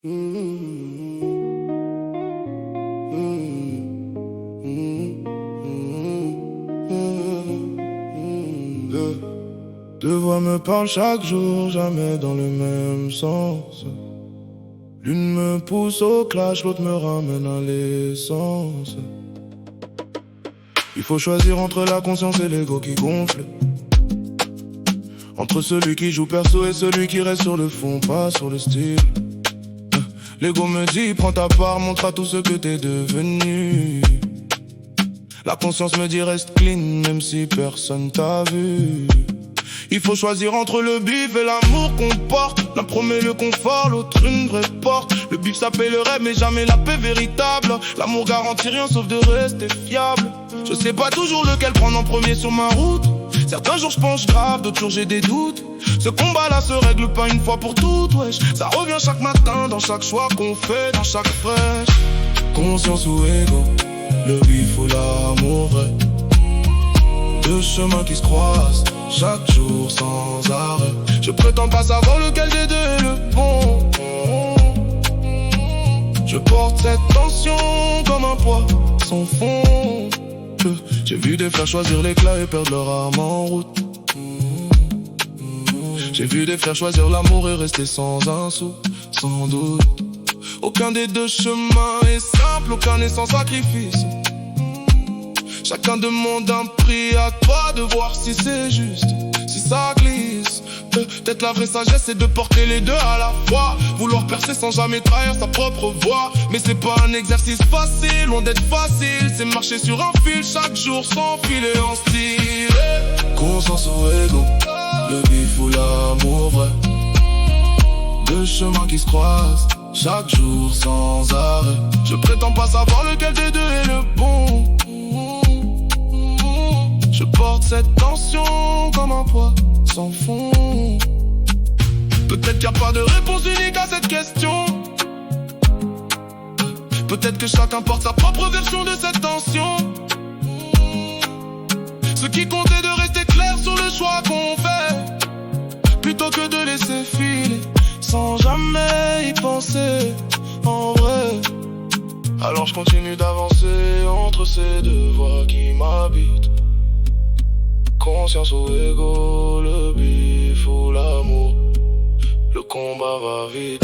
Deux voix me parlent chaque jour, jamais dans le même sens. L'une me pousse au clash, l'autre me ramène à l'essence. Il faut choisir entre la conscience et l'ego qui gonfle. Entre celui qui joue perso et celui qui reste sur le fond, pas sur le style. L'ego me dit, prends ta part, montre à tout ce que t'es devenu. La conscience me dit, reste clean, même si personne t'a vu. Il faut choisir entre le bif et l'amour qu'on porte. L'un promet le confort, l'autre une vraie porte. Le bif ça paie le rêve mais jamais la paix véritable. L'amour garantit rien sauf de rester fiable. Je sais pas toujours lequel prendre en premier sur ma route. Certains jours je pense grave, d'autres jours j'ai des doutes. Ce combat là se règle pas une fois pour toutes, wesh. Ça revient chaque matin dans chaque choix qu'on fait, dans chaque fraîche. Conscience ou ego, le bif ou l'amour vrai. Deux chemins qui se croisent chaque jour sans arrêt. Je prétends pas savoir lequel des deux est le bon. Je porte cette tension comme un poids sans fond. J'ai vu des frères choisir l'éclat et perdre leur arme en route. J'ai vu des frères choisir l'amour et rester sans un sou, sans doute. Aucun des deux chemins est simple, aucun n'est sans sacrifice. Chacun demande un prix, à toi de voir si c'est juste, si ça glisse. Peut-être la vraie sagesse c'est de porter les deux à la fois. Vouloir percer sans jamais trahir sa propre voix. Mais c'est pas un exercice facile, loin d'être facile. C'est marcher sur un fil chaque jour sans filer en style. Conscience ou ego, le bif ou l'amour vrai. Deux chemins qui se croisent chaque jour sans arrêt. Je prétends pas savoir lequel des deux est le bon. Je porte cette tension comme un poids sans fond. Peut-être qu'il n'y a pas de réponse unique à cette question. Peut-être que chacun porte sa propre version de cette tension. Ce qui compte est de rester clair sur le choix qu'on fait, plutôt que de laisser filer sans jamais y penser en vrai. Alors je continue d'avancer entre ces deux voix qui m'habitent. Conscience ou ego, le bif ou l'amour, le combat va vite.